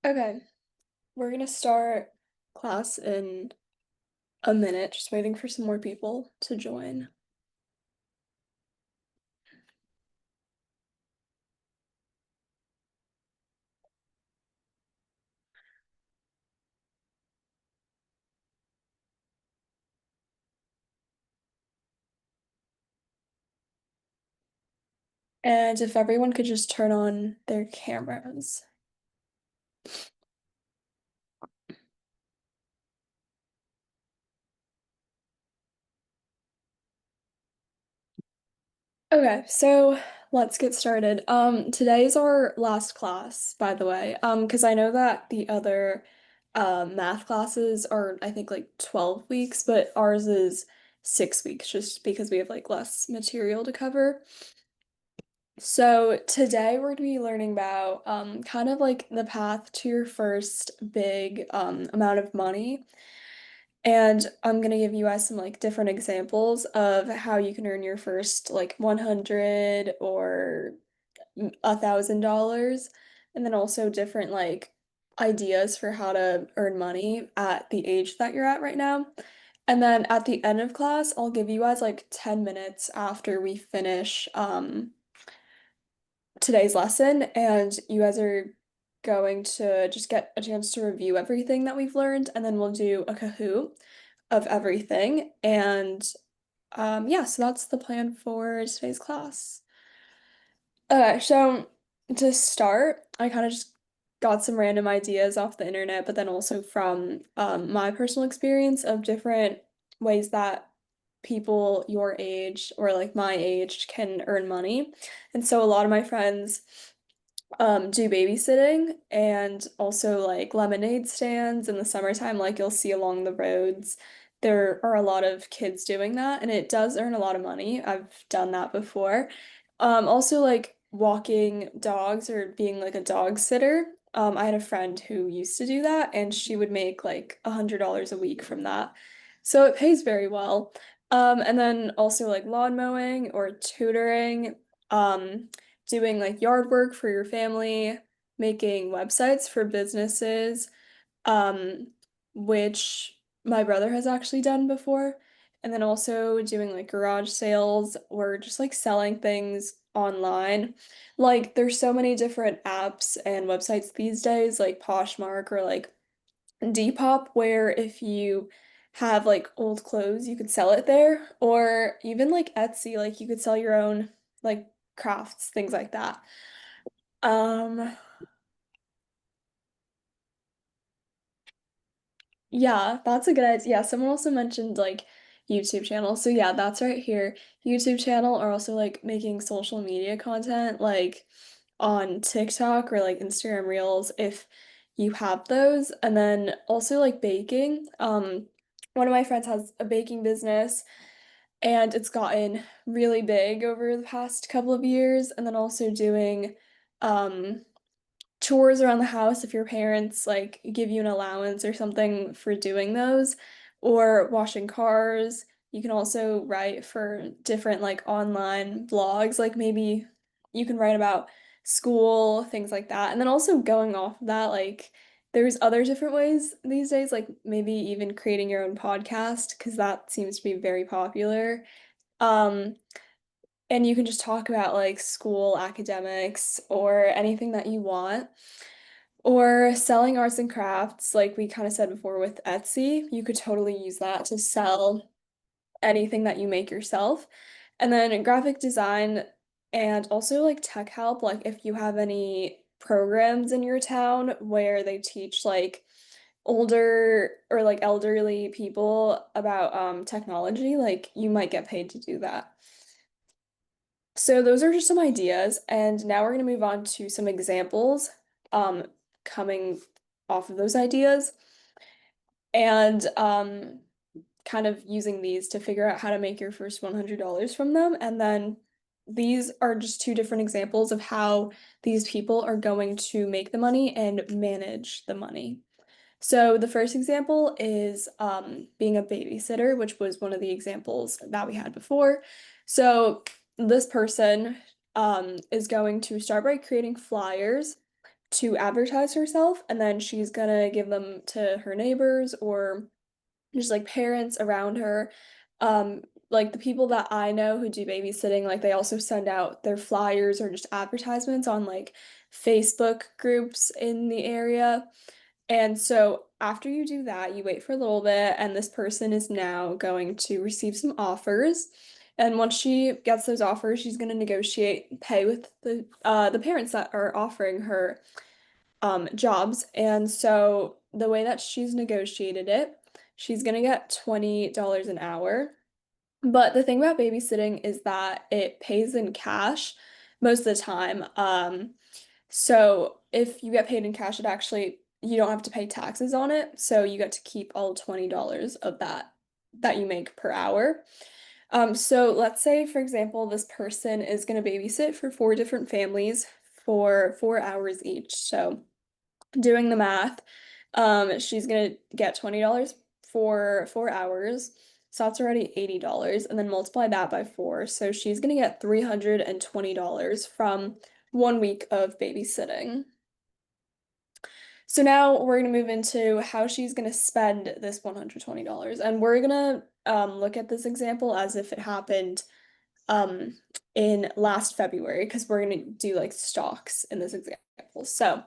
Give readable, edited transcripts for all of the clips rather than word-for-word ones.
Okay, we're gonna start class in a minute, just waiting for some more people to join. And if everyone could just turn on their cameras. Okay, so let's get started. Today's our last class, by the way. Because I know that the other math classes are, I think, like 12 weeks, but ours is 6 weeks, just because we have like less material to cover. So today we're going to be learning about kind of like the path to your first big amount of money. And I'm going to give you guys some like different examples of how you can earn your first like 100 or $1,000, and then also different like ideas for how to earn money at the age that you're at right now. And then at the end of class, I'll give you guys like 10 minutes after we finish today's lesson, and you guys are going to just get a chance to review everything that we've learned, and then we'll do a Kahoot of everything. And yeah, so that's the plan for today's class. So to start, I kind of just got some random ideas off the internet, but then also from my personal experience of different ways that people your age or like my age can earn money. And so a lot of my friends do babysitting and also like lemonade stands in the summertime, like you'll see along the roads. There are a lot of kids doing that, and it does earn a lot of money. I've done that before. Also like walking dogs or being like a dog sitter. I had a friend who used to do that, and she would make like $100 a week from that. So it pays very well. And then also like lawn mowing or tutoring. Doing like yard work for your family, making websites for businesses, um, which my brother has actually done before, and then also doing like garage sales or just like selling things online. Like there's so many different apps and websites these days, like Poshmark or like Depop, where if you have like old clothes, you could sell it there, or even like Etsy, like you could sell your own like crafts, things like that. Um, yeah, that's a good idea. Yeah, someone also mentioned like YouTube channel. So yeah, that's right here. YouTube channel, or also like making social media content like on TikTok or like Instagram Reels if you have those. And then also like baking. One of my friends has a baking business, and it's gotten really big over the past couple of years. And then also doing um chores around the house if your parents like give you an allowance or something for doing those, or washing cars. You can also write for different like online blogs, like maybe you can write about school, things like that. And then also going off of that, like there's other different ways these days, like maybe even creating your own podcast, because that seems to be very popular. Um, and you can just talk about like school academics or anything that you want. Or selling arts and crafts, like we kind of said before with Etsy, you could totally use that to sell anything that you make yourself. And then graphic design and also like tech help, like if you have any programs in your town where they teach like older or like elderly people about technology, like you might get paid to do that. So those are just some ideas, and now we're going to move on to some examples um, coming off of those ideas, and kind of using these to figure out how to make your first $100 from them. And then these are just two different examples of how these people are going to make the money and manage the money. So the first example is being a babysitter, which was one of the examples that we had before. So this person is going to start by creating flyers to advertise herself, and then she's gonna give them to her neighbors or just like parents around her. Um, like the people that I know who do babysitting, like they also send out their flyers or just advertisements on like Facebook groups in the area. And so after you do that, you wait for a little bit, and this person is now going to receive some offers. And once she gets those offers, she's going to negotiate pay with the parents that are offering her jobs. And so the way that she's negotiated it, she's gonna get $20 an hour. But the thing about babysitting is that it pays in cash most of the time. So if you get paid in cash, it actually you don't have to pay taxes on it. So you get to keep all $20 of that you make per hour. So let's say, for example, this person is going to babysit for four different families for 4 hours each. So doing the math, she's gonna get $20 for 4 hours. So that's already $80, and then multiply that by four. So she's gonna get $320 from 1 week of babysitting. So now we're gonna move into how she's gonna spend this $120. And we're gonna look at this example as if it happened um in last February, because we're gonna do like stocks in this example. So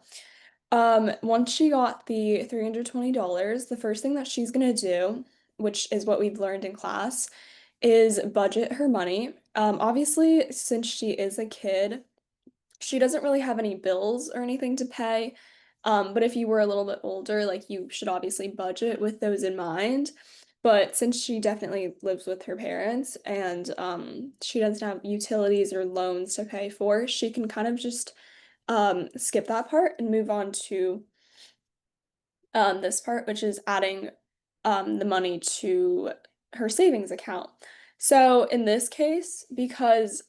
once she got the $320, the first thing that she's gonna do, which is what we've learned in class, is budget her money. Obviously, since she is a kid, she doesn't really have any bills or anything to pay. But if you were a little bit older, like you should obviously budget with those in mind. But since she definitely lives with her parents and she doesn't have utilities or loans to pay for, she can kind of just skip that part and move on to this part, which is adding the money to her savings account. So in this case, because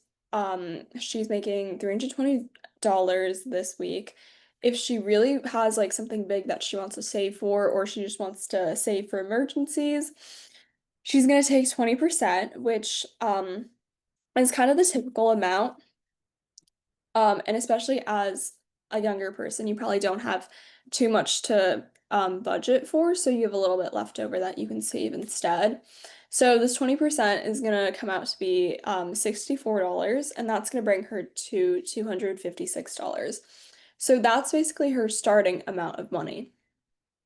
she's making $320 this week, if she really has like something big that she wants to save for, or she just wants to save for emergencies, she's gonna take 20%, which is kind of the typical amount. And especially as a younger person, you probably don't have too much to budget for, so you have a little bit left over that you can save instead. So this 20% is gonna come out to be $64, and that's gonna bring her to $256. So that's basically her starting amount of money.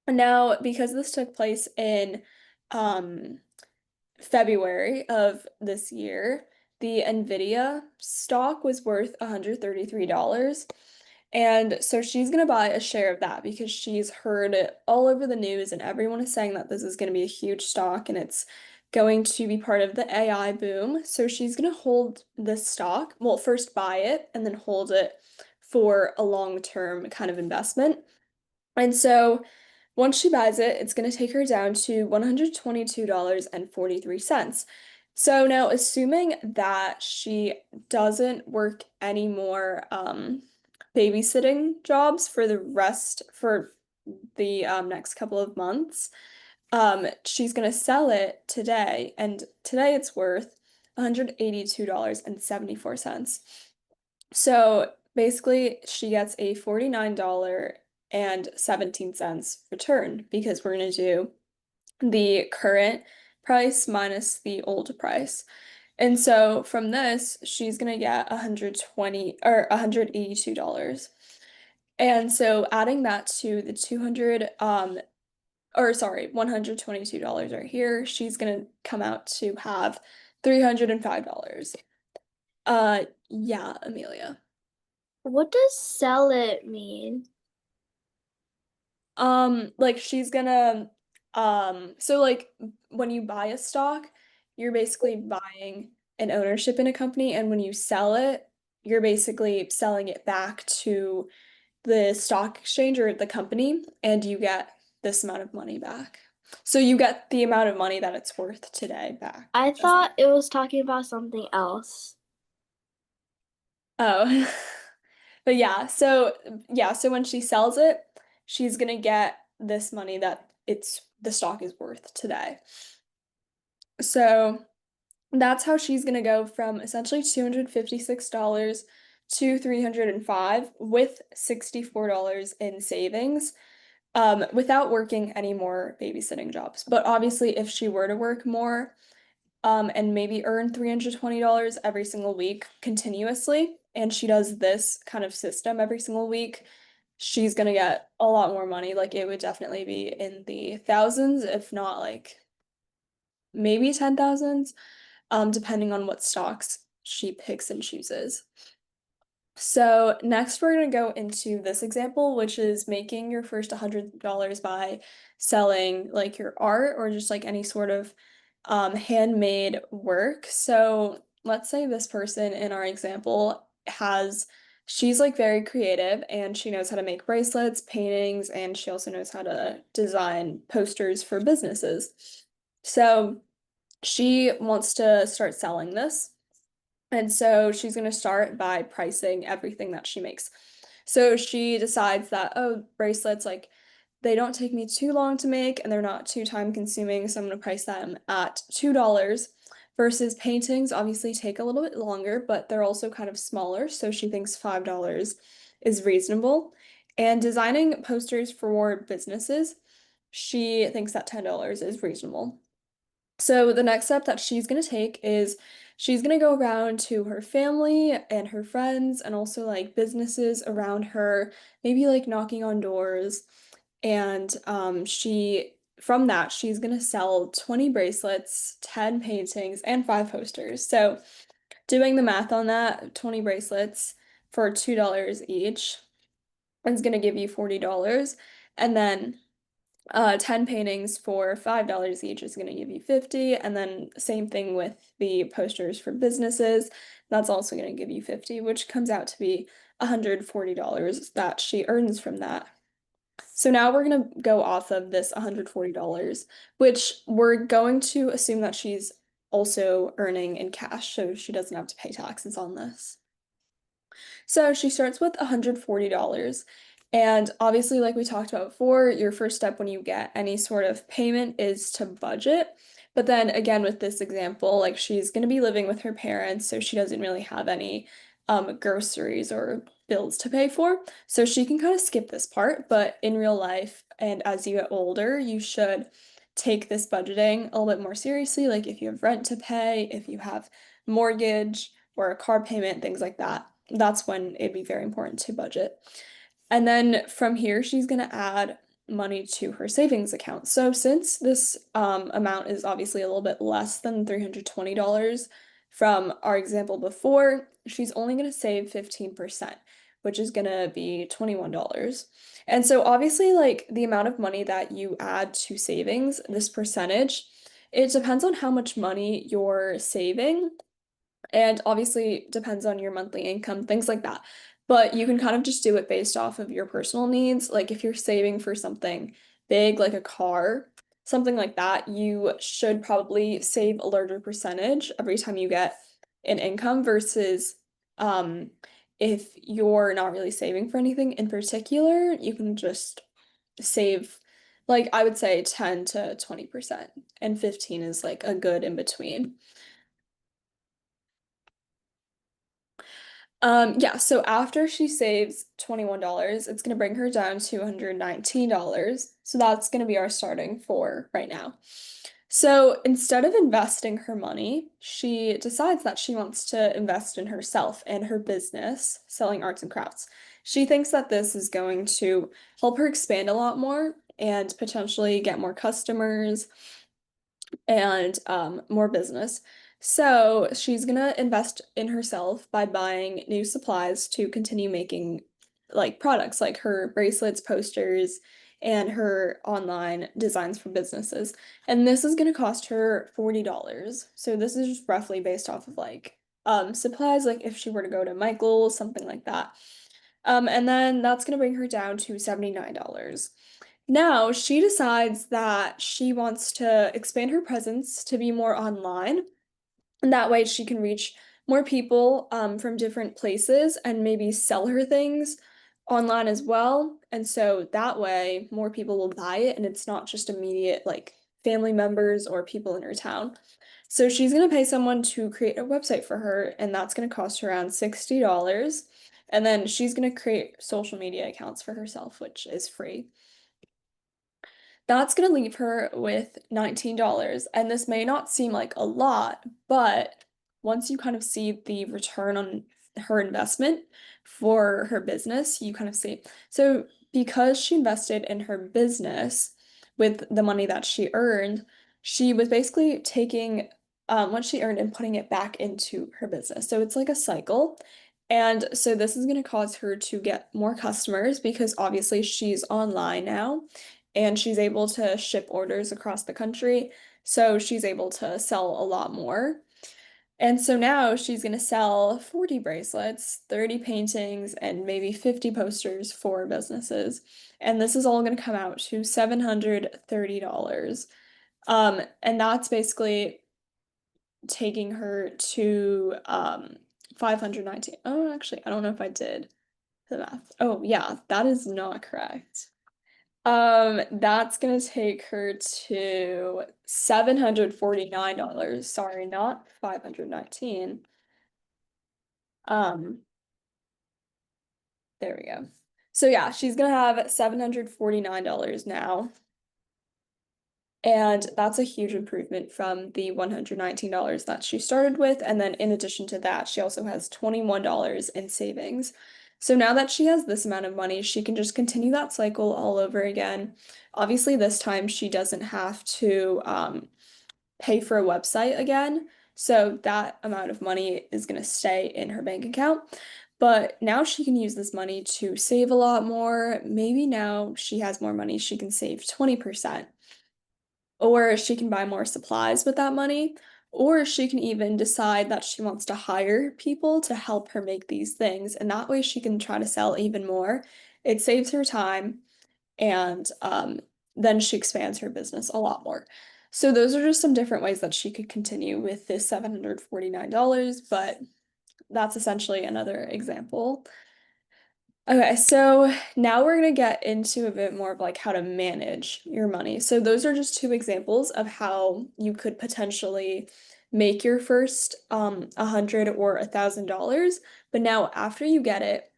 And now, because this took place in um, February of this year, the Nvidia stock was worth $133. And so she's going to buy a share of that because she's heard it all over the news, and everyone is saying that this is going to be a huge stock and it's going to be part of the AI boom. So she's going to hold this stock. Well, first buy it and then hold it for a long-term kind of investment. And so once she buys it, it's going to take her down to $122.43. So now, assuming that she doesn't work any more babysitting jobs for the next couple of months, she's going to sell it today, and today it's worth $182.74. So basically, she gets a $49.17 return because we're going to do the current price minus the old price. And so from this, she's going to get 120 or $182. And so adding that to the 200 or sorry, $122 right here, she's going to come out to have $305. Yeah, Amelia. What does sell it mean? Like she's gonna, so like when you buy a stock, you're basically buying an ownership in a company, and when you sell it, you're basically selling it back to the stock exchange or the company, and you get this amount of money back. So you get the amount of money that it's worth today back. I That's it. thought it was talking about something else. Oh. But yeah, so when she sells it, she's gonna get this money that the stock is worth today. So that's how she's gonna go from essentially $256 to 305 with $64 in savings, without working any more babysitting jobs. But obviously, if she were to work more, and maybe earn $320 every single week continuously, and she does this kind of system every single week, she's gonna get a lot more money. Like it would definitely be in the thousands, if not like maybe 10,000s, depending on what stocks she picks and chooses. So next we're gonna go into this example, which is making your first $100 by selling like your art or just like any sort of handmade work. So let's say this person in our example she's like very creative and she knows how to make bracelets, paintings, and she also knows how to design posters for businesses. So she wants to start selling this. And so she's going to start by pricing everything that she makes. So she decides that, oh, bracelets, like they don't take me too long to make and they're not too time consuming. So I'm going to price them at $2 versus paintings obviously take a little bit longer, but they're also kind of smaller. So she thinks $5 is reasonable. And designing posters for businesses, she thinks that $10 is reasonable. So the next step that she's gonna take is she's gonna go around to her family and her friends and also like businesses around her, maybe like knocking on doors. And she from that she's gonna sell 20 bracelets, 10 paintings, and 5 posters. So doing the math on that, 20 bracelets for $2 each is gonna give you $40. And then 10 paintings for $5 each is going to give you 50, and then same thing with the posters for businesses. That's also going to give you 50, which comes out to be $140 that she earns from that. So now we're going to go off of this $140, which we're going to assume that she's also earning in cash, so she doesn't have to pay taxes on this. So she starts with $140. And obviously, like we talked about before, your first step when you get any sort of payment is to budget. But then again, with this example, like she's going to be living with her parents, so she doesn't really have any groceries or bills to pay for. So she can kind of skip this part. But in real life, and as you get older, you should take this budgeting a little bit more seriously. Like if you have rent to pay, if you have mortgage or a car payment, things like that, that's when it'd be very important to budget. And then from here, she's going to add money to her savings account. So since this amount is obviously a little bit less than $320 from our example before, she's only going to save 15%, which is going to be $21. And so obviously, like the amount of money that you add to savings, this percentage, it depends on how much money you're saving and obviously depends on your monthly income, things like that. But you can kind of just do it based off of your personal needs. Like if you're saving for something big, like a car, something like that, you should probably save a larger percentage every time you get an income versus um, if you're not really saving for anything in particular, you can just save like I would say 10 to 20%, and 15 is like a good in between. Yeah, so after she saves $21, it's gonna bring her down to $119. So that's gonna be our starting for right now. So instead of investing her money, she decides that she wants to invest in herself and her business, selling arts and crafts. She thinks that this is going to help her expand a lot more and potentially get more customers and more business. So she's gonna invest in herself by buying new supplies to continue making like products like her bracelets, posters, and her online designs for businesses. And this is gonna cost her $40. So this is just roughly based off of like supplies, like if she were to go to Michael's, something like that. And then that's gonna bring her down to $79. Now she decides that she wants to expand her presence to be more online, and that way she can reach more people from different places and maybe sell her things online as well. And so that way more people will buy it and it's not just immediate like family members or people in her town. So she's going to pay someone to create a website for her, and that's going to cost her around $60. And then she's going to create social media accounts for herself, which is free. That's going to leave her with $19. And this may not seem like a lot, but once you kind of see the return on her investment for her business, you kind of see. So, because she invested in her business with the money that she earned, she was basically taking what she earned and putting it back into her business. So, it's like a cycle. And so, this is going to cause her to get more customers because obviously she's online now and she's able to ship orders across the country. So she's able to sell a lot more. And so now she's going to sell 40 bracelets, 30 paintings, and maybe 50 posters for businesses. And this is all going to come out to $730. And that's basically taking her to 519. Oh, actually, I don't know if I did the math. Oh, yeah, that is not correct. That's gonna take her to $749. Sorry, not 519. Um, there we go. So yeah, she's gonna have $749 now. And that's a huge improvement from the $119 that she started with. And then in addition to that, she also has $21 in savings. So now that she has this amount of money, she can just continue that cycle all over again. Obviously, this time she doesn't have to pay for a website again. So that amount of money is going to stay in her bank account. But now she can use this money to save a lot more. Maybe now she has more money, she can save 20%. Or she can buy more supplies with that money, or she can even decide that she wants to hire people to help her make these things, and that way she can try to sell even more. It saves her time, and then she expands her business a lot more. So those are just some different ways that she could continue with this $749, but that's essentially another example. Okay, so now we're going to get into a bit more of like how to manage your money. So those are just two examples of how you could potentially make your first 100 or $1,000. But now after you get it,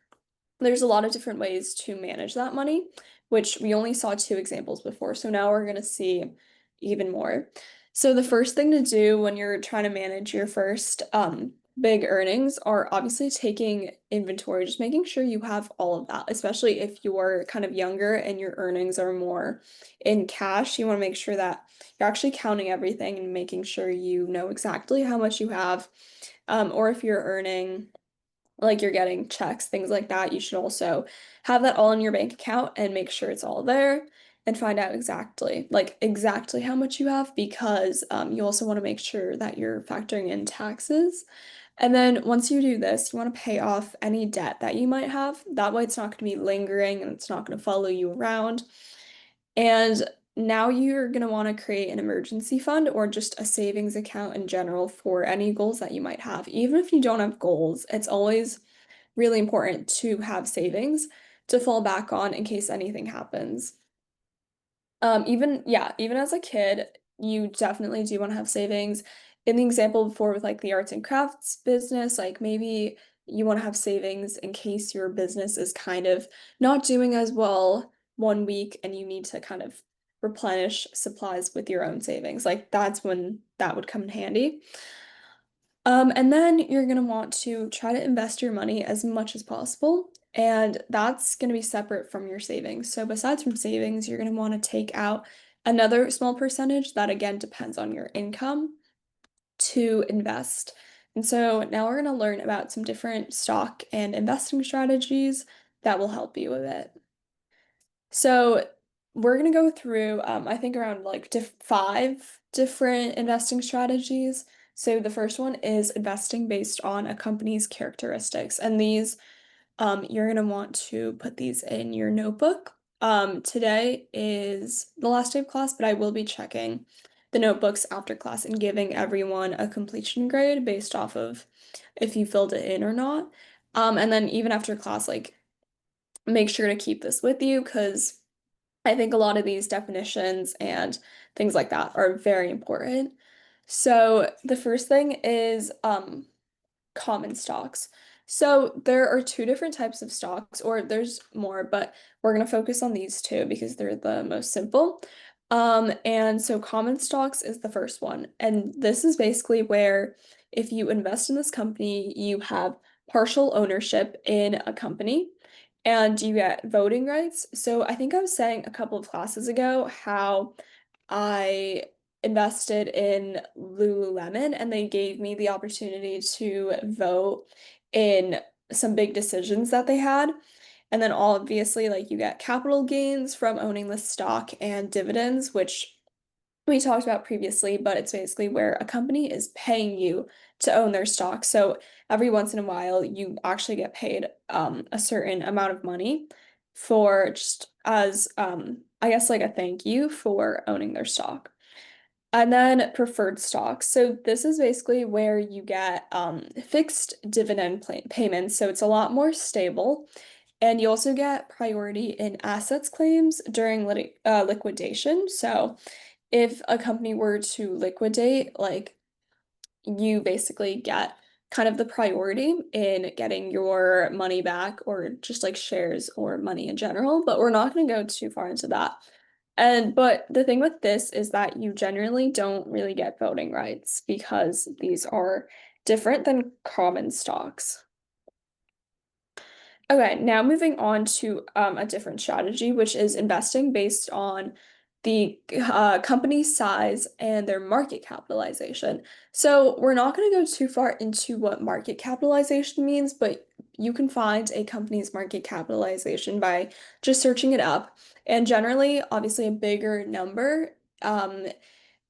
there's a lot of different ways to manage that money, which we only saw two examples before. So now we're going to see even more. So the first thing to do when you're trying to manage your first big earnings are obviously taking inventory, just making sure you have all of that, especially if you're kind of younger and your earnings are more in cash. You want to make sure that you're actually counting everything and making sure you know exactly how much you have. Or if you're earning like you're getting checks, things like that, you should also have that all in your bank account and make sure it's all there and find out exactly how much you have because you also want to make sure that you're factoring in taxes. And then once you do this, you want to pay off any debt that you might have. That way it's not going to be lingering and it's not going to follow you around. And now you're going to want to create an emergency fund or just a savings account in general for any goals that you might have. Even if you don't have goals, it's always really important to have savings to fall back on in case anything happens. Even as a kid, you definitely do want to have savings. In the example before with like the arts and crafts business, like maybe you want to have savings in case your business is kind of not doing as well one week and you need to kind of replenish supplies with your own savings. Like that's when that would come in handy. And then you're going to want to try to invest your money as much as possible. And that's going to be separate from your savings. So, besides from savings, you're going to want to take out another small percentage that again depends on your income to invest. And so, now we're going to learn about some different stock and investing strategies that will help you with it. So, we're going to go through, I think, around like five different investing strategies. So, the first one is investing based on a company's characteristics. And these, you're going to want to put these in your notebook. Today is the last day of class, but I will be checking the notebooks after class and giving everyone a completion grade based off of if you filled it in or not. And then even after class, like, make sure to keep this with you because I think a lot of these definitions and things like that are very important. So the first thing is common stocks. So there are two different types of stocks, or there's more, but we're going to focus on these two because they're the most simple. And so common stocks is the first one. And this is basically where if you invest in this company, you have partial ownership in a company and you get voting rights. So I think I was saying a couple of classes ago how I invested in Lululemon and they gave me the opportunity to vote in some big decisions that they had. And then obviously, like you get capital gains from owning the stock and dividends, which we talked about previously, but it's basically where a company is paying you to own their stock. So every once in a while, you actually get paid a certain amount of money for just as I guess like a thank you for owning their stock. And then preferred stocks. So this is basically where you get fixed dividend payments. So it's a lot more stable. And you also get priority in assets claims during liquidation. So if a company were to liquidate, like you basically get kind of the priority in getting your money back or just like shares or money in general, but we're not going to go too far into that. And but the thing with this is that you generally don't really get voting rights because these are different than common stocks. Okay, now moving on to a different strategy, which is investing based on the company size and their market capitalization. So we're not going to go too far into what market capitalization means, but you can find a company's market capitalization by just searching it up. And generally, obviously, a bigger number, um,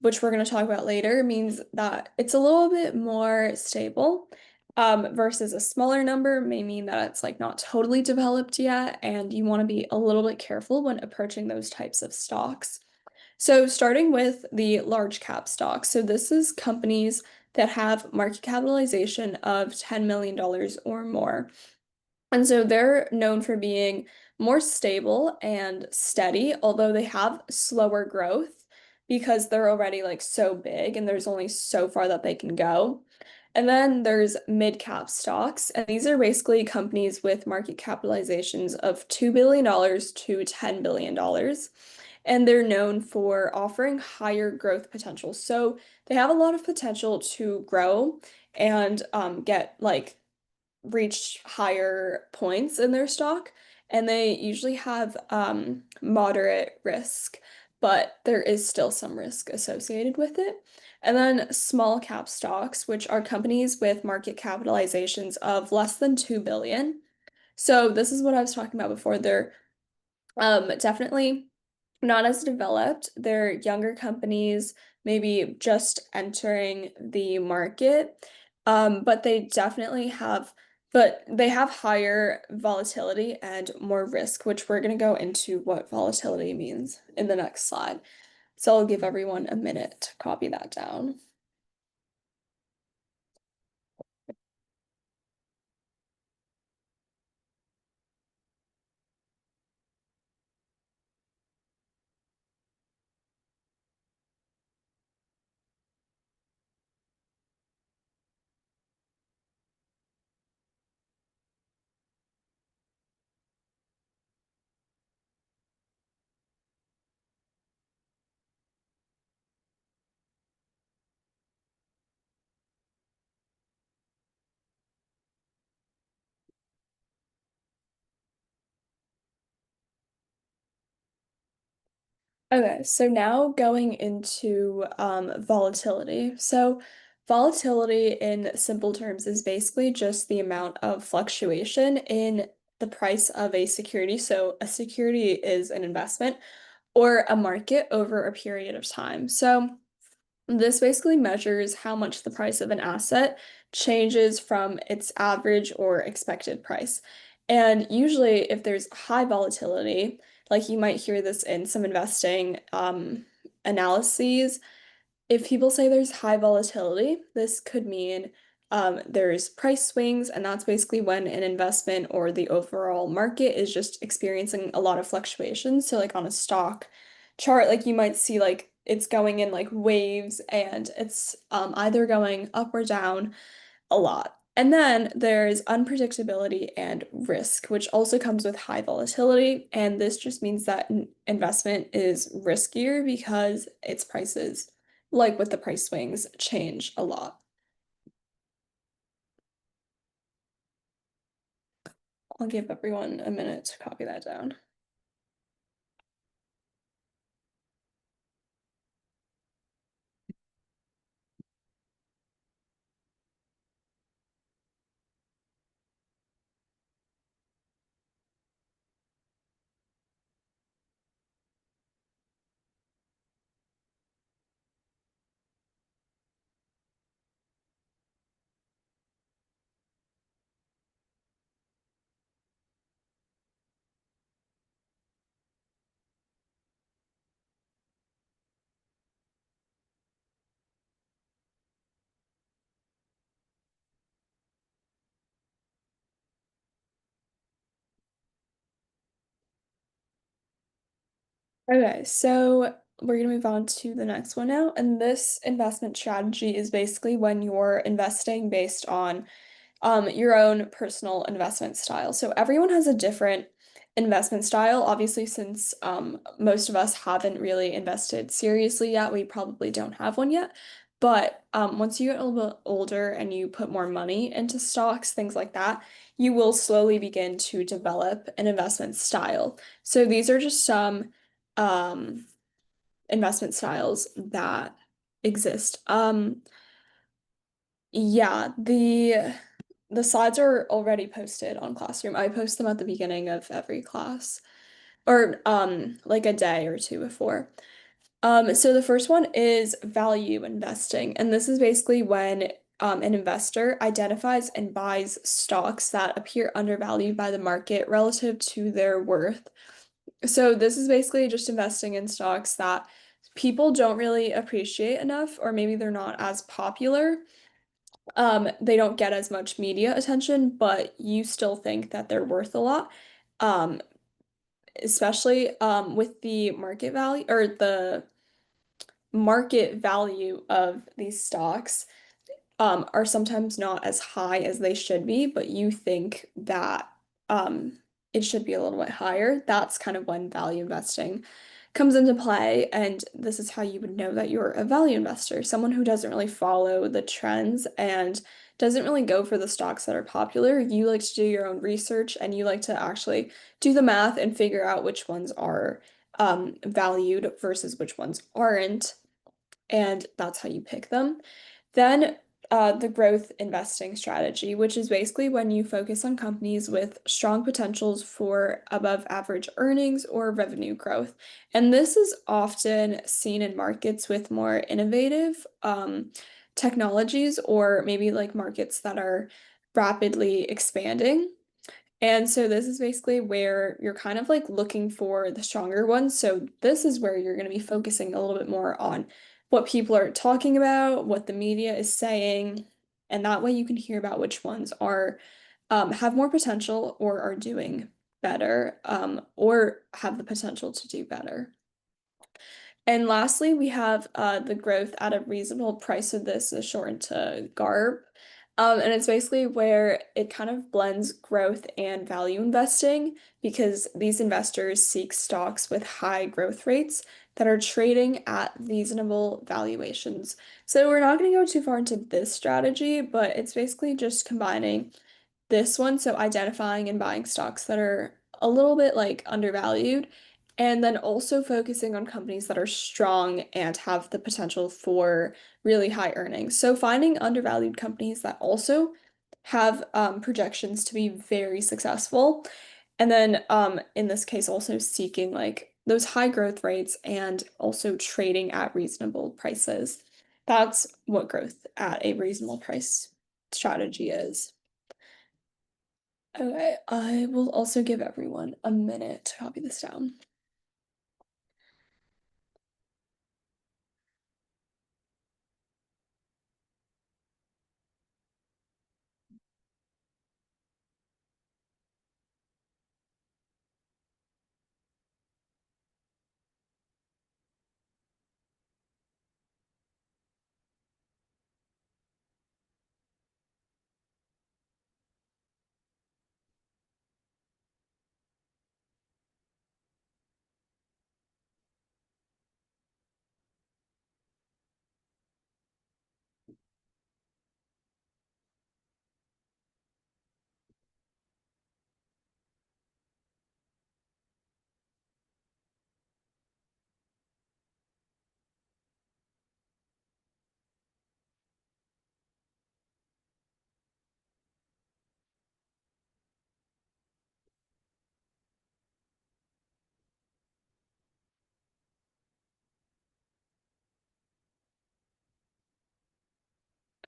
which we're going to talk about later, means that it's a little bit more stable. Versus a smaller number may mean that it's like not totally developed yet, and you want to be a little bit careful when approaching those types of stocks. So, starting with the large cap stocks. So, this is companies that have market capitalization of $10 million or more. And so they're known for being more stable and steady, although they have slower growth because they're already like so big and there's only so far that they can go. And then there's mid-cap stocks, and these are basically companies with market capitalizations of $2 billion to $10 billion. And they're known for offering higher growth potential. So they have a lot of potential to grow and get like reach higher points in their stock, and they usually have moderate risk, but there is still some risk associated with it. And then small cap stocks, which are companies with market capitalizations of less than 2 billion. So this is what I was talking about before. They're definitely not as developed. They're younger companies, maybe just entering the market. But they have higher volatility and more risk, which we're going to go into what volatility means in the next slide. So I'll give everyone a minute to copy that down. Okay, so now going into volatility. So, volatility in simple terms is basically just the amount of fluctuation in the price of a security. So, a security is an investment or a market over a period of time. So, this basically measures how much the price of an asset changes from its average or expected price. And usually, if there's high volatility, like you might hear this in some investing analyses, if people say there's high volatility, this could mean there's price swings, and that's basically when an investment or the overall market is just experiencing a lot of fluctuations. So, like on a stock chart, like you might see like it's going in like waves and it's either going up or down a lot. And then there's unpredictability and risk, which also comes with high volatility. And this just means that an investment is riskier because its prices, like with the price swings, change a lot. I'll give everyone a minute to copy that down. Okay, so we're gonna move on to the next one now. And this investment strategy is basically when you're investing based on your own personal investment style. So everyone has a different investment style. Obviously, since most of us haven't really invested seriously yet, we probably don't have one yet. But once you get a little bit older and you put more money into stocks, things like that, you will slowly begin to develop an investment style. So these are just some um, investment styles that exist. Yeah, the slides are already posted on Classroom. I post them at the beginning of every class or like a day or two before. So the first one is value investing, and this is basically when an investor identifies and buys stocks that appear undervalued by the market relative to their worth. So this is basically just investing in stocks that people don't really appreciate enough, or maybe they're not as popular. They don't get as much media attention, but you still think that they're worth a lot. Um, Especially with the market value or the market value of these stocks are sometimes not as high as they should be, but you think that it should be a little bit higher. That's kind of when value investing comes into play. And this is how you would know that you're a value investor, someone who doesn't really follow the trends and doesn't really go for the stocks that are popular. You like to do your own research and you like to actually do the math and figure out which ones are valued versus which ones aren't. And that's how you pick them. Then the growth investing strategy, which is basically when you focus on companies with strong potentials for above average earnings or revenue growth. And this is often seen in markets with more innovative technologies or maybe like markets that are rapidly expanding. And so this is basically where you're kind of like looking for the stronger ones. So this is where you're going to be focusing a little bit more on what people are talking about, what the media is saying, and that way you can hear about which ones are have more potential or are doing better, or have the potential to do better. And lastly, we have the growth at a reasonable price. So this is shortened to GARP. And it's basically where it kind of blends growth and value investing because these investors seek stocks with high growth rates that are trading at reasonable valuations. So we're not going to go too far into this strategy, but it's basically just combining this one, so identifying and buying stocks that are a little bit like undervalued, and then also focusing on companies that are strong and have the potential for really high earnings. So finding undervalued companies that also have projections to be very successful. And then in this case, also seeking like those high growth rates and also trading at reasonable prices. That's what growth at a reasonable price strategy is. Okay, I will also give everyone a minute to copy this down.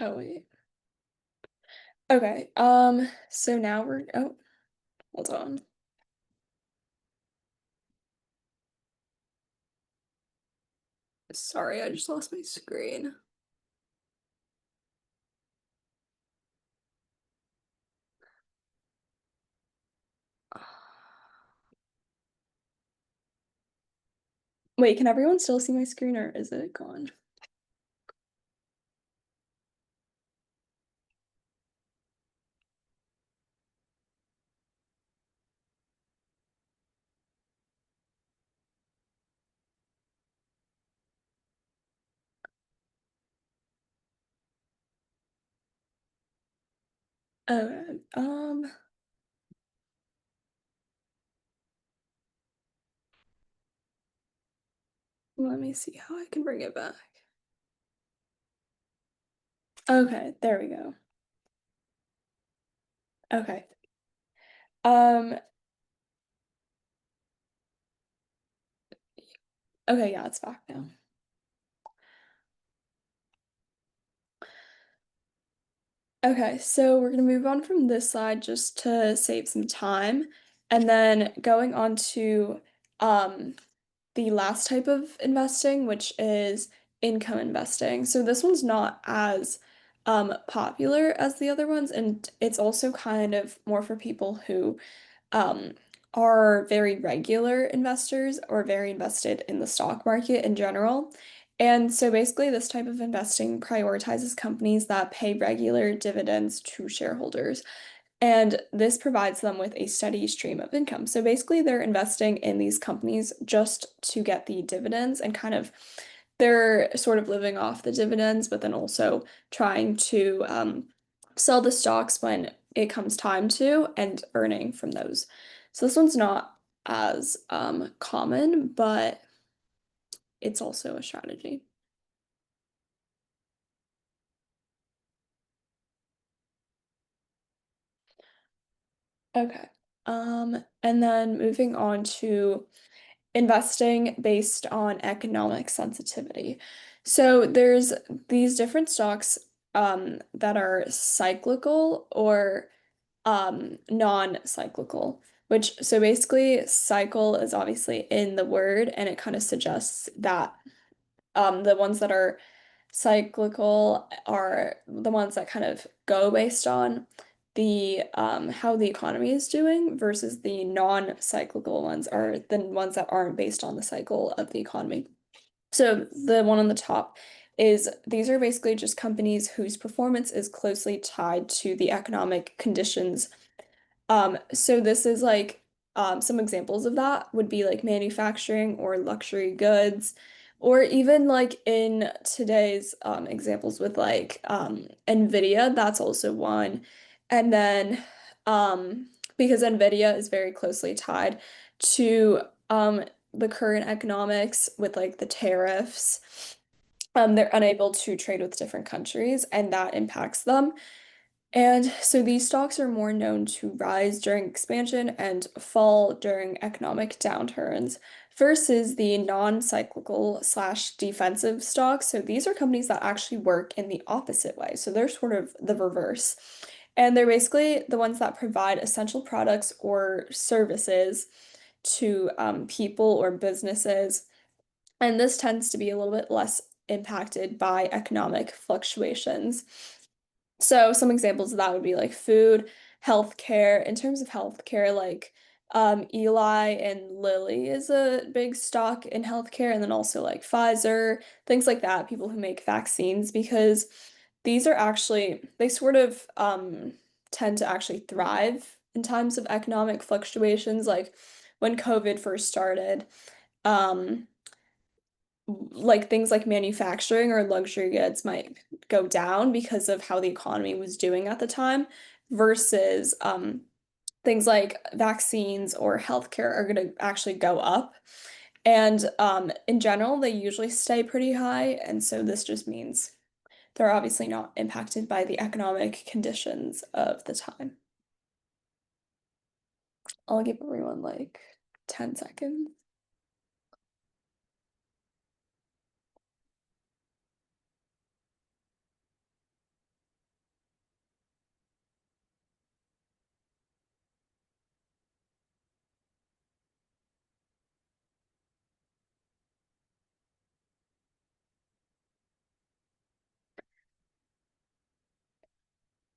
Oh wait. Okay. So now oh, hold on. Sorry, I just lost my screen. Wait, can everyone still see my screen or is it gone? Okay. Let me see how I can bring it back. Okay, there we go. Okay. Um, okay, yeah, it's back now. Okay, so we're gonna move on from this side just to save some time, and then going on to um the last type of investing, which is income investing. So this one's not as popular as the other ones, and it's also kind of more for people who um, are very regular investors or very invested in the stock market in general. And so basically, this type of investing prioritizes companies that pay regular dividends to shareholders. And this provides them with a steady stream of income. So basically, they're investing in these companies just to get the dividends and kind of they're sort of living off the dividends, but then also trying to sell the stocks when it comes time to and earning from those. So this one's not as common, but it's also a strategy. Okay. And then moving on to investing based on economic sensitivity. So there's these different stocks that are cyclical or non-cyclical, which so basically cycle is obviously in the word and it kind of suggests that the ones that are cyclical are the ones that kind of go based on the how the economy is doing versus the non-cyclical ones are the ones that aren't based on the cycle of the economy. So the one on the top is these are basically just companies whose performance is closely tied to the economic conditions so this is like some examples of that would be like manufacturing or luxury goods, or even like in today's examples with like Nvidia, that's also one. And then because Nvidia is very closely tied to the current economics with like the tariffs, they're unable to trade with different countries, and that impacts them. And so these stocks are more known to rise during expansion and fall during economic downturns versus the non-cyclical slash defensive stocks. So these are companies that actually work in the opposite way. So they're sort of the reverse. And they're basically the ones that provide essential products or services to people or businesses. And this tends to be a little bit less impacted by economic fluctuations. So some examples of that would be like food, healthcare. In terms of healthcare, like Eli and Lilly is a big stock in healthcare, and then also like Pfizer, things like that, people who make vaccines, because these are actually they sort of tend to actually thrive in times of economic fluctuations. Like when COVID first started, um, like things like manufacturing or luxury goods might go down because of how the economy was doing at the time versus things like vaccines or healthcare are going to actually go up. And in general, they usually stay pretty high. And so this just means they're obviously not impacted by the economic conditions of the time. I'll give everyone like 10 seconds.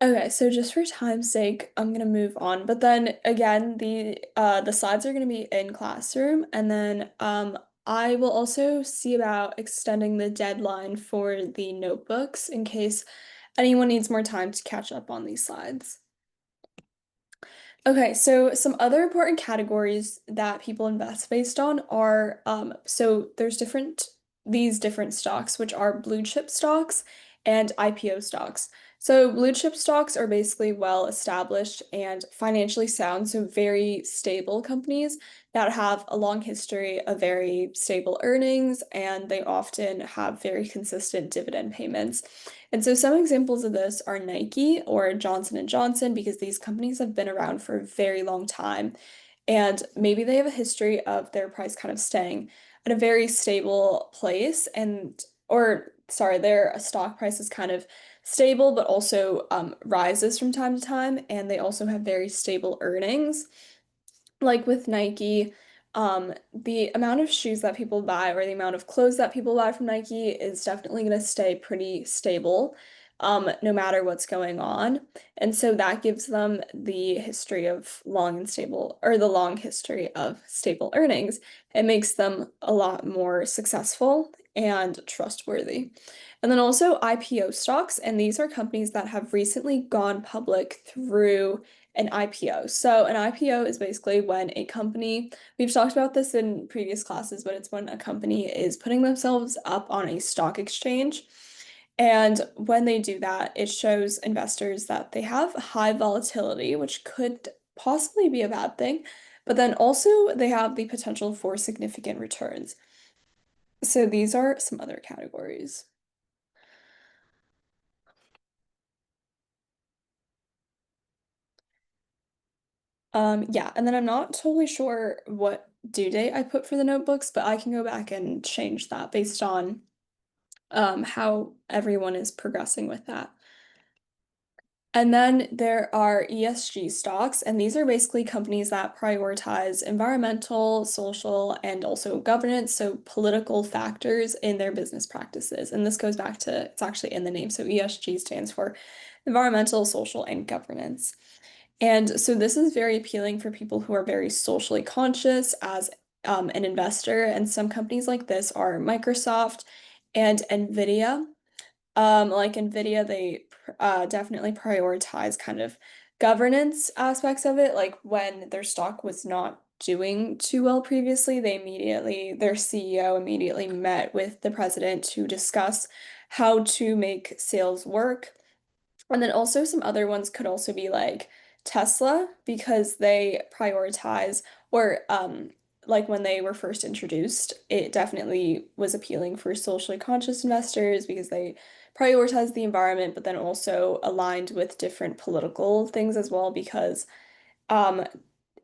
Okay, so just for time's sake, I'm gonna move on. But then again, the slides are gonna be in classroom, and then I will also see about extending the deadline for the notebooks in case anyone needs more time to catch up on these slides. Okay, so some other important categories that people invest based on are so there's these different stocks, which are blue chip stocks and IPO stocks. So blue chip stocks are basically well established and financially sound, so very stable companies that have a long history of very stable earnings, and they often have very consistent dividend payments. And so some examples of this are Nike or Johnson and Johnson because these companies have been around for a very long time. And maybe they have a history of their price kind of staying at a very stable place and or sorry, their stock price is kind of stable but also rises from time to time, and they also have very stable earnings like with Nike, the amount of shoes that people buy or the amount of clothes that people buy from Nike is definitely going to stay pretty stable, no matter what's going on. And so that gives them the history of long and stable, or the long history of stable earnings. It makes them a lot more successful and trustworthy. And then also IPO stocks, and these are companies that have recently gone public through an IPO. So an IPO is basically when a company, we've talked about this in previous classes, but it's when a company is putting themselves up on a stock exchange. And when they do that, it shows investors that they have high volatility, which could possibly be a bad thing, but then also they have the potential for significant returns. So these are some other categories. Yeah, and then I'm not totally sure what due date I put for the notebooks, but I can go back and change that based on how everyone is progressing with that. And then there are ESG stocks, and these are basically companies that prioritize environmental, social, and also governance, so political factors in their business practices. And this goes back to, it's actually in the name. So ESG stands for environmental, social, and governance. And so this is very appealing for people who are very socially conscious as an investor. And some companies like this are Microsoft and NVIDIA. Like NVIDIA, they definitely prioritize kind of governance aspects of it. Like when their stock was not doing too well previously, their CEO immediately met with the president to discuss how to make sales work. And then also some other ones could also be like Tesla because they prioritize or like when they were first introduced, it definitely was appealing for socially conscious investors because they prioritize the environment, but then also aligned with different political things as well because um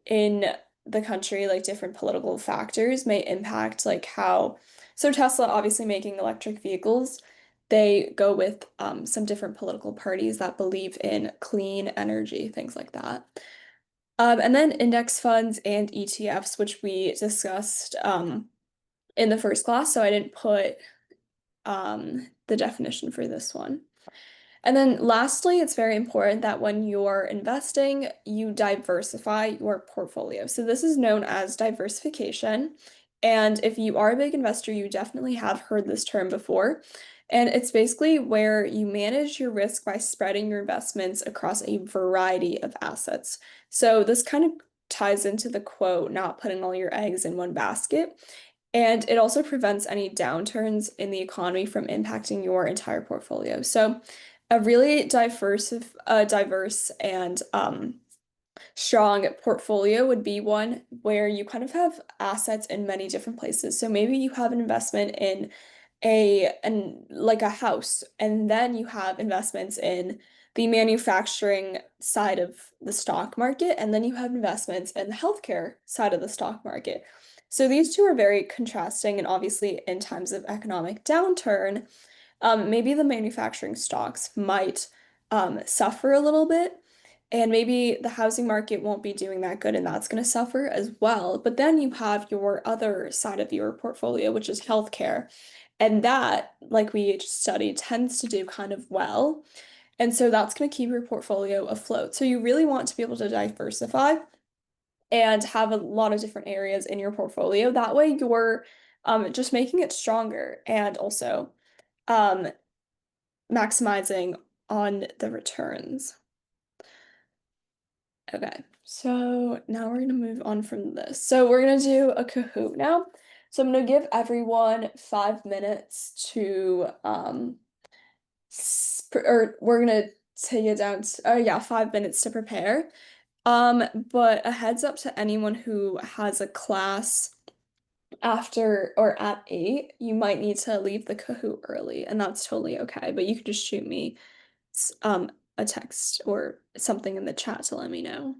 in the country, like different political factors may impact like how, so Tesla obviously making electric vehicles, they go with some different political parties that believe in clean energy, things like that. And then index funds and ETFs, which we discussed in the first class, so I didn't put the definition for this one. And then lastly, it's very important that when you're investing, you diversify your portfolio. So this is known as diversification. And if you are a big investor, you definitely have heard this term before. And it's basically where you manage your risk by spreading your investments across a variety of assets. So this kind of ties into the quote, not putting all your eggs in one basket. And it also prevents any downturns in the economy from impacting your entire portfolio. So a really diverse and strong portfolio would be one where you kind of have assets in many different places. So maybe you have an investment in like a house, and then you have investments in the manufacturing side of the stock market, and then you have investments in the healthcare side of the stock market. So these two are very contrasting, and obviously in times of economic downturn, maybe the manufacturing stocks might suffer a little bit, and maybe the housing market won't be doing that good, and that's going to suffer as well. But then you have your other side of your portfolio, which is healthcare. And that, like we just studied, tends to do kind of well. And so that's going to keep your portfolio afloat. So you really want to be able to diversify and have a lot of different areas in your portfolio. That way you're just making it stronger and also um, maximizing on the returns. Okay, so now we're gonna move on from this. So we're gonna do a Kahoot now. So I'm gonna give everyone 5 minutes to or we're gonna take it down to, oh yeah, 5 minutes to prepare. But a heads up to anyone who has a class after or at 8, you might need to leave the Kahoot early, and that's totally okay. But you could just shoot me a text or something in the chat to let me know.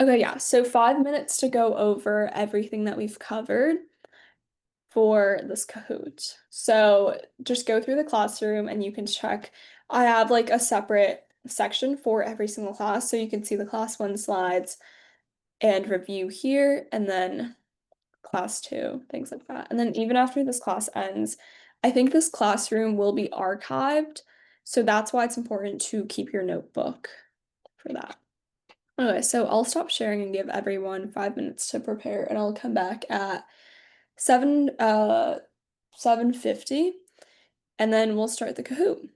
Okay, yeah. So 5 minutes to go over everything that we've covered for this Kahoot. So just go through the classroom and you can check. I have like a separate section for every single class, so you can see the class one slides and review here, and then class two, things like that. And then even after this class ends, I think this classroom will be archived. So that's why it's important to keep your notebook for that. Okay, so I'll stop sharing and give everyone 5 minutes to prepare, and I'll come back at 7:50, and then we'll start the Kahoot.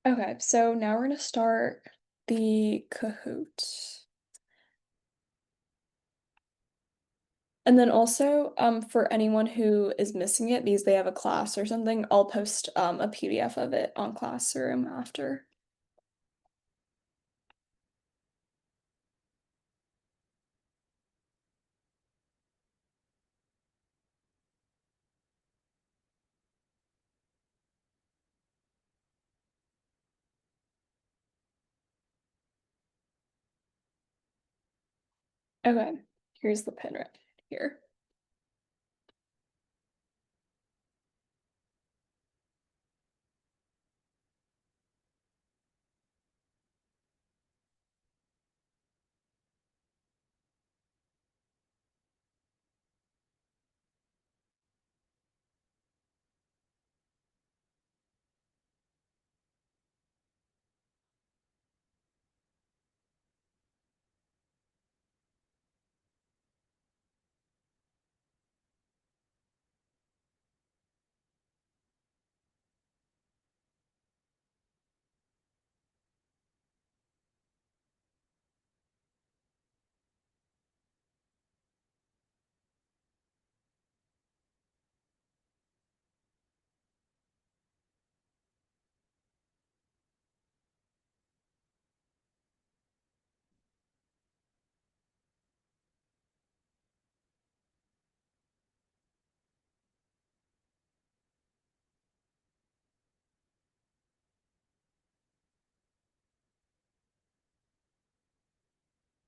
Okay, so now we're gonna start the Kahoot. And then also, for anyone who is missing it because they have a class or something, I'll post a PDF of it on Classroom after. Okay, here's the pin right here.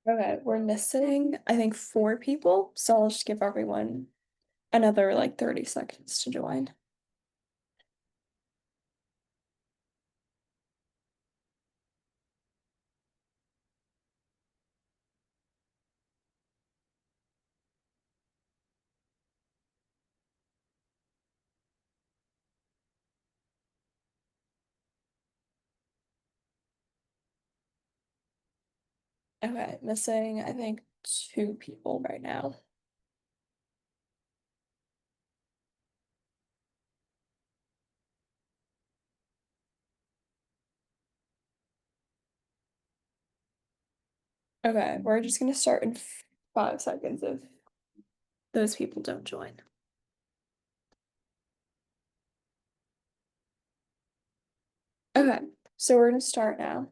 Okay, we're missing, I think, 4 people, so I'll just give everyone another like 30 seconds to join. Okay, missing, I think, 2 people right now. Okay, we're just gonna start in 5 seconds if those people don't join. Okay, so we're gonna start now.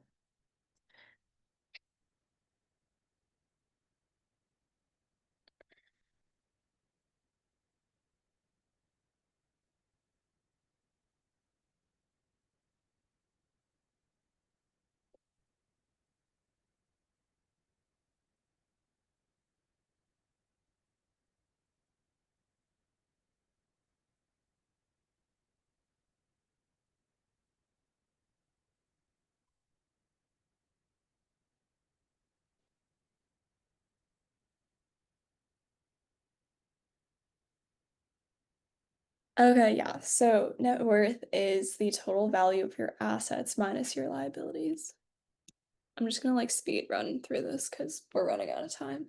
Okay, yeah, so net worth is the total value of your assets minus your liabilities. I'm just gonna like speed run through this because we're running out of time.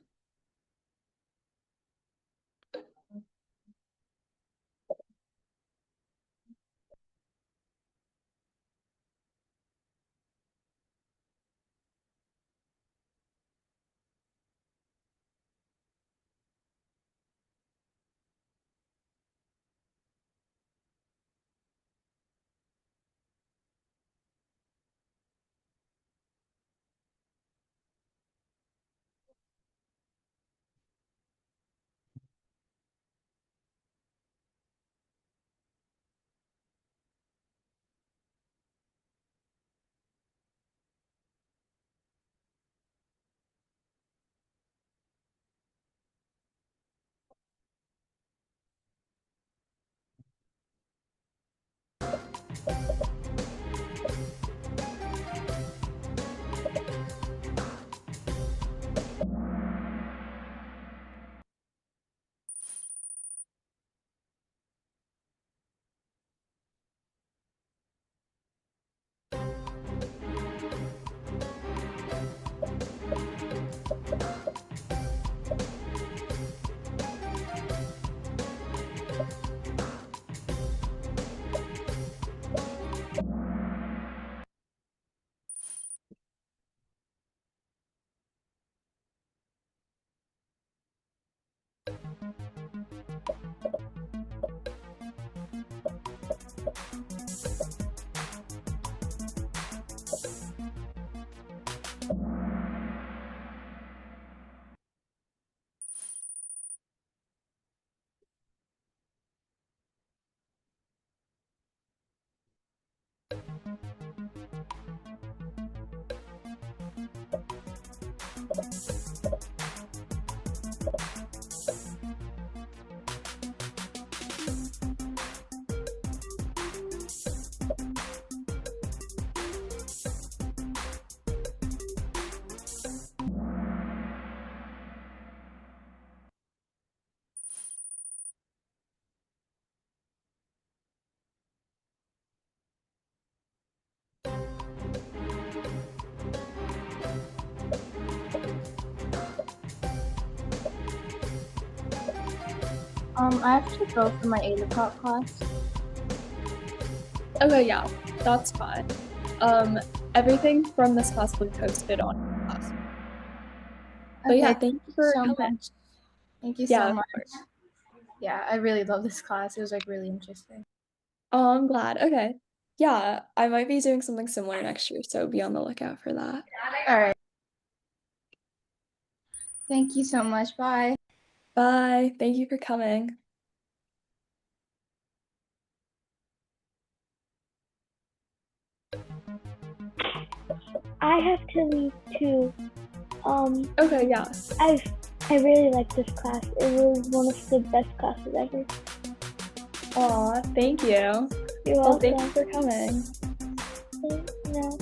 I have to go for my 8 o'clock class. Okay, yeah, that's fine. Um, Everything from this class will be posted on class. But Okay, yeah, thank thank you you for so coming. much. Thank you Yeah, so of much. course. Yeah, I really love this class. It was like really interesting. Oh, I'm glad. Okay. Yeah, I might be doing something similar next year, so be on the lookout for that. All right. Thank you so much. Bye. Bye. Thank you for coming. I have to leave too. Um, Okay, yeah. I I really like this class. It was one of the best classes ever. Aw, thank you. You're Well, thank you welcome. for coming. No.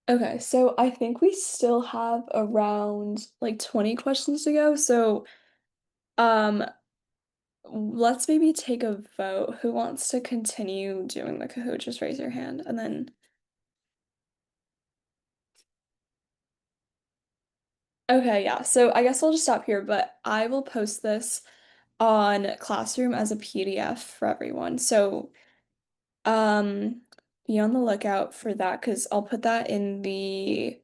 Okay, so I think we still have around like 20 questions to go. So, um, let's maybe take a vote. Who wants to continue doing the Kahoot? Just raise your hand and then okay, yeah. So I guess we'll just stop here, but I will post this on Classroom as a PDF for everyone. So, um, be on the lookout for that because I'll put that in the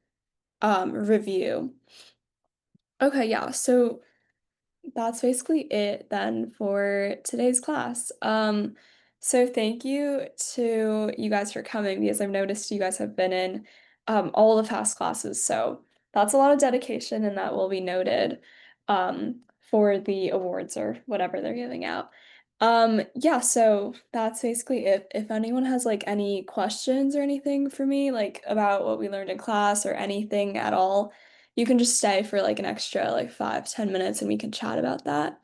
review. Okay, yeah. So that's basically it then for today's class. So thank you to you guys for coming because I've noticed you guys have been in all the past classes. So that's a lot of dedication and that will be noted for the awards or whatever they're giving out. Yeah, so that's basically it. If anyone has like any questions or anything for me, like about what we learned in class or anything at all, you can just stay for like an extra like 5, 10 minutes and we can chat about that.